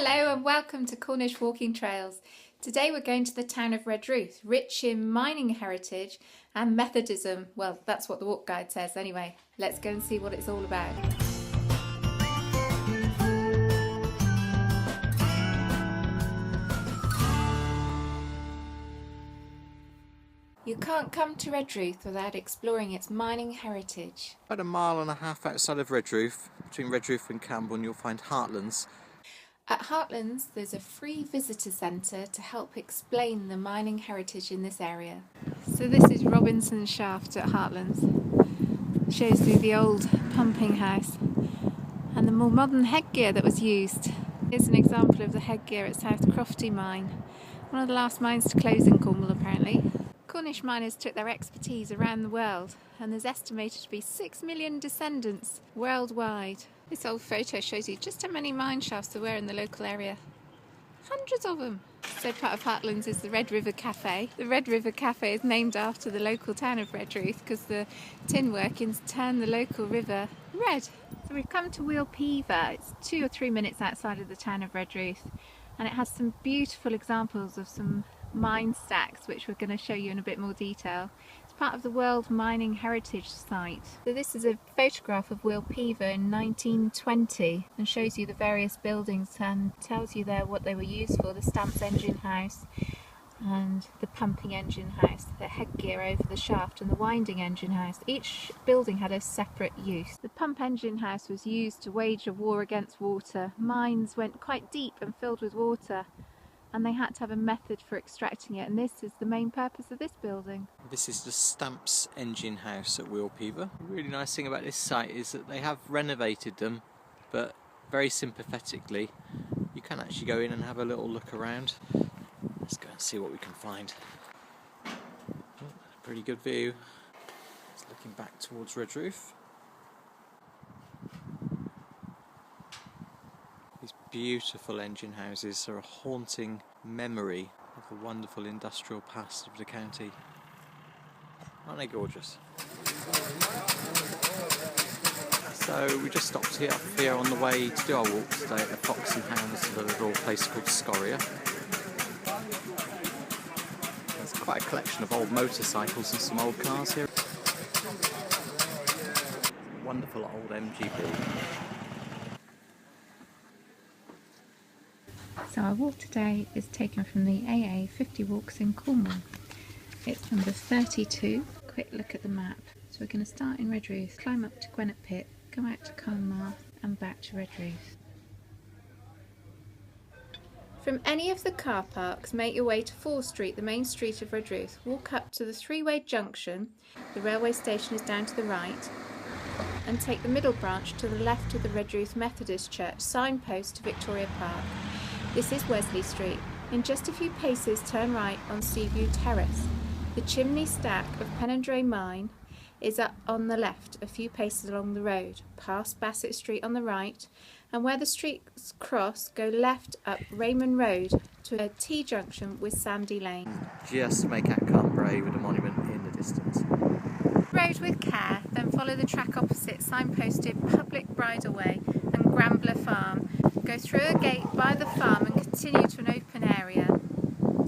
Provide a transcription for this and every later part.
Hello and welcome to Cornish Walking Trails. Today we're going to the town of Redruth, rich in mining heritage and Methodism. Well, that's what the walk guide says anyway. Let's go and see what it's all about. You can't come to Redruth without exploring its mining heritage. About a mile and a half outside of Redruth, between Redruth and Camborne, you'll find Heartlands. At Heartlands, there's a free visitor centre to help explain the mining heritage in this area. So this is Robinson's Shaft at Heartlands. It shows through the old pumping house and the more modern headgear that was used. Here's an example of the headgear at South Crofty mine, one of the last mines to close in Cornwall apparently. Cornish miners took their expertise around the world, and there's estimated to be 6 million descendants worldwide. This old photo shows you just how many mine shafts there were in the local area. Hundreds of them. So part of Heartlands is the Red River Cafe. The Red River Cafe is named after the local town of Redruth because the tin workings turn the local river red. So we've come to Wheel Pever. It's 2 or 3 minutes outside of the town of Redruth, and it has some beautiful examples of some mine stacks which we're going to show you in a bit more detail. It's part of the World Mining Heritage Site. So this is a photograph of Wheel Pever in 1920 and shows you the various buildings and tells you there what they were used for: the Stumps engine house and the pumping engine house, the headgear over the shaft and the winding engine house. Each building had a separate use. The pump engine house was used to wage a war against water. Mines went quite deep and filled with water, and they had to have a method for extracting it, and this is the main purpose of this building. This is the Stumps engine house at Wheel Pever. The really nice thing about this site is that they have renovated them, but very sympathetically. You can actually go in and have a little look around. Let's go and see what we can find. Pretty good view. It's looking back towards Redruth. These beautiful engine houses are a haunting memory of the wonderful industrial past of the county. Aren't they gorgeous? So we just stopped here on the way to do our walk today at the Fox and Hounds to the little place called Scoria. There's quite a collection of old motorcycles and some old cars here. Wonderful old MGB. So our walk today is taken from the AA 50 Walks in Cornwall. It's number 32. Quick look at the map. So we're going to start in Redruth, climb up to Gwennap Pit, go out to Carn Marth and back to Redruth. From any of the car parks, make your way to Fore Street, the main street of Redruth. Walk up to the three-way junction. The railway station is down to the right. And take the middle branch to the left of the Redruth Methodist Church, signpost to Victoria Park. This is Wesley Street. In just a few paces, turn right on Seaview Terrace. The chimney stack of Penandray Mine is up on the left, a few paces along the road, past Bassett Street on the right, and where the streets cross, go left up Raymond Road to a T-junction with Sandy Lane. Just make out Carn Marth with a monument in the distance. Road with care, then follow the track opposite, signposted Public Bridleway and Grambler Farm. Go through a gate by the farm and continue to an open area.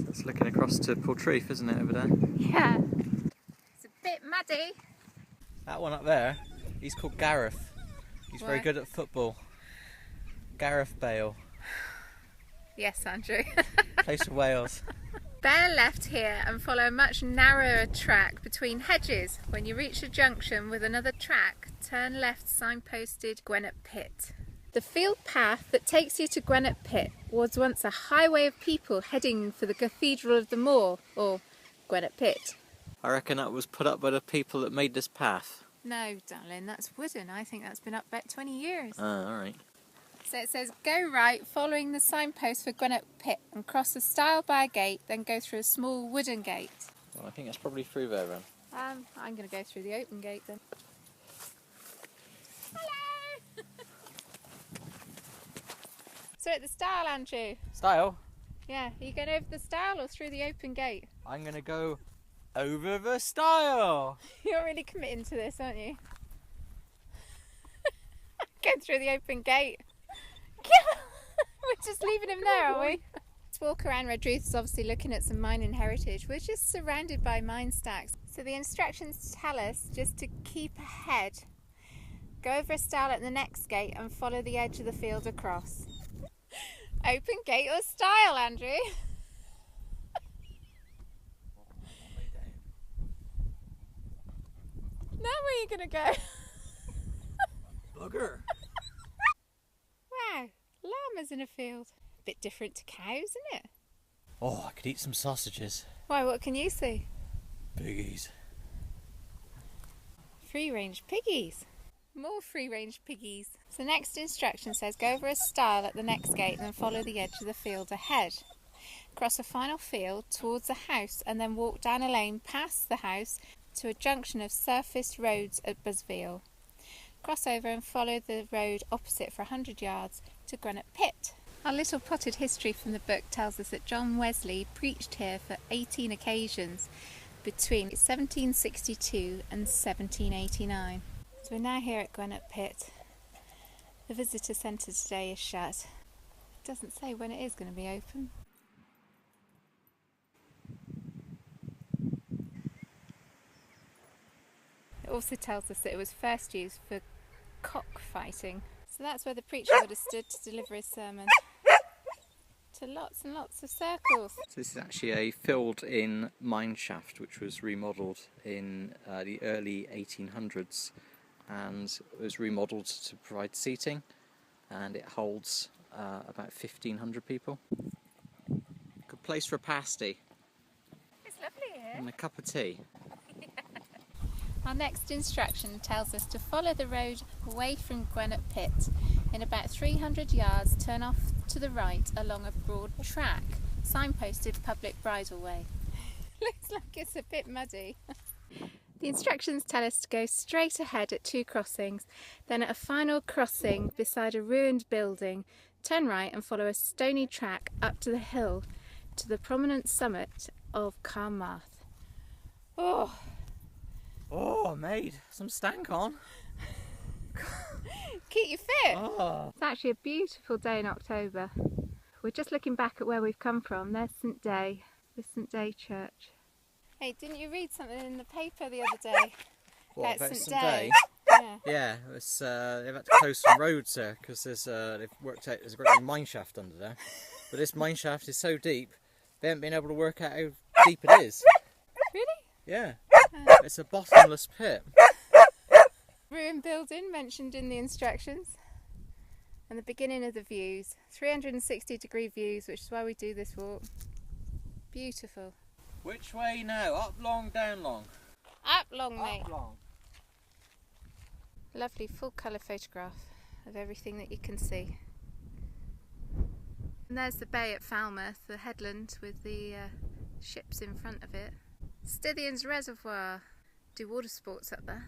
It's looking across to Portreath, isn't it, over there? Yeah. It's a bit muddy. That one up there, he's called Gareth. He's very good at football. Gareth Bale. Yes, Andrew. Plays for Wales. Bear left here and follow a much narrower track between hedges. When you reach a junction with another track, turn left, signposted Gwennap Pit. The field path that takes you to Granite Pit was once a highway of people heading for the Cathedral of the Moor, or Granite Pit. I reckon that was put up by the people that made this path. No, darling, that's wooden. I think that's been up about 20 years. Alright. So it says, go right, following the signpost for Granite Pit, and cross the stile by gate, then go through a small wooden gate. Well, I think that's probably through there then. I'm going to go through the open gate then. Hello! So at the stile, Andrew. Stile? Yeah, are you going over the stile or through the open gate? I'm going to go over the stile. You're really committing to this, aren't you? Go through the open gate. We're just leaving him there, are we? This walk around Redruth is obviously looking at some mining heritage. We're just surrounded by mine stacks. So the instructions tell us just to keep ahead, go over a stile at the next gate and follow the edge of the field across. Open gate or stile, Andrew? Now where are you going to go? Bugger. Wow, llamas in a field. Bit different to cows, isn't it? Oh, I could eat some sausages. Why, what can you see? Piggies. Free-range piggies. More free-range piggies. So next instruction says go over a stile at the next gate and then follow the edge of the field ahead. Cross a final field towards a house and then walk down a lane past the house to a junction of surfaced roads at Busville. Cross over and follow the road opposite for 100 yards to Granite Pit. Our little potted history from the book tells us that John Wesley preached here for 18 occasions between 1762 and 1789. So we're now here at Granite Pit. The visitor centre today is shut. It doesn't say when it is going to be open. It also tells us that it was first used for cockfighting. So that's where the preacher would have stood to deliver his sermon. To lots and lots of circles. So this is actually a filled-in mine shaft which was remodelled in the early 1800s and was remodelled to provide seating, and it holds about 1,500 people. Good place for a pasty. It's lovely here. And a cup of tea. Our next instruction tells us to follow the road away from Granite Pit. In about 300 yards, turn off to the right along a broad track, signposted public bridleway. Looks like it's a bit muddy. The instructions tell us to go straight ahead at 2 crossings, then at a final crossing beside a ruined building, turn right and follow a stony track up to the hill to the prominent summit of Carn Marth. Oh! Oh, mate, some stank on. Keep you fit. Oh. It's actually a beautiful day in October. We're just looking back at where we've come from. There's St Day, the St Day Church. Hey, didn't you read something in the paper the other day? What, about St St Day? Yeah. Yeah, it's, they've had to close some roads there because they've worked out there's a great big mine shaft under there. But this mine shaft is so deep, they haven't been able to work out how deep it is. Really? Yeah, it's a bottomless pit. Ruined building mentioned in the instructions. And the beginning of the views. 360-degree views, which is why we do this walk. Beautiful. Which way now? Up long, down long? Up long, mate. Up long. Lovely full colour photograph of everything that you can see. And there's the bay at Falmouth, the headland with the ships in front of it. Stithian's Reservoir. Do water sports up there.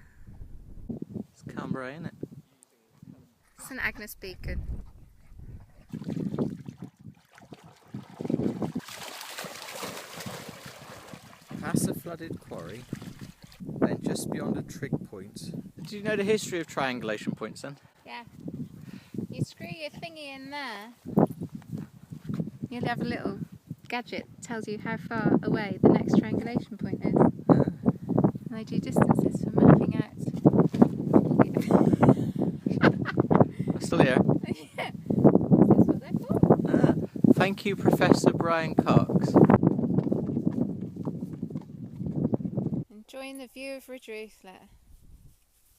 It's Canberra, isn't it? St Agnes Beacon. Past a flooded quarry, then just beyond a trig point. Do you know the history of triangulation points then? Yeah. You screw your thingy in there, you'll have a little gadget that tells you how far away the next triangulation point is. And they do distances for mapping out. I'm still here. Yeah. That's what they're for. Thank you, Professor Brian Cox. Enjoying the view of Redruth, letter.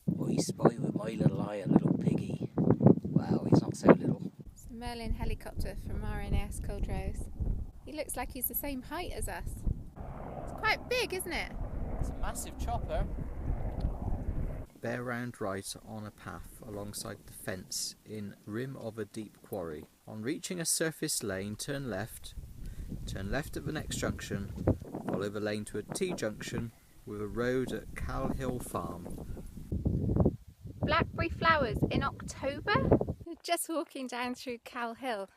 I spy with my little eye a little piggy. Wow, he's not so little. It's a Merlin helicopter from RNAS Culdrose. He looks like he's the same height as us. It's quite big, isn't it? It's a massive chopper. Bear round right on a path alongside the fence in rim of a deep quarry. On reaching a surface lane, turn left at the next junction, follow the lane to a T-junction with a road at Cal Hill Farm. Blackberry flowers in October? We're just walking down through Cal Hill.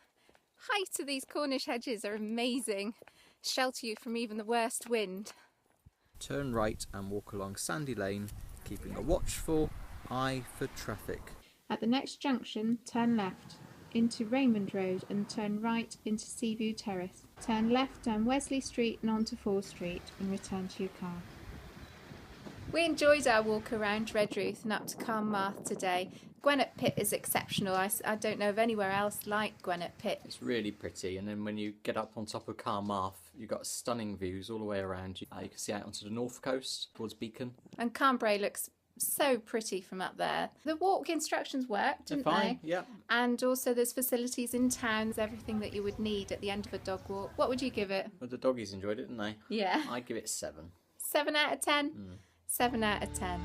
Height of these Cornish hedges are amazing. Shelter you from even the worst wind. Turn right and walk along Sandy Lane, keeping a watchful eye for traffic. At the next junction, turn left. into Raymond Road and turn right into Seaview Terrace. Turn left down Wesley Street and onto Fore Street and return to your car. We enjoyed our walk around Redruth and up to Carn Marth today. Gwennap Pit is exceptional. I don't know of anywhere else like Gwennap Pit. It's really pretty, and then when you get up on top of Carn Marth, you've got stunning views all the way around you. You can see out onto the north coast towards Beacon. And Carn looks so pretty from up there. The walk instructions worked, didn't they? Yeah. And also there's facilities in town, everything that you would need at the end of a dog walk. What would you give it? Well, the doggies enjoyed it, didn't they? Yeah. I'd give it 7. 7 out of 10? 7 out of 10.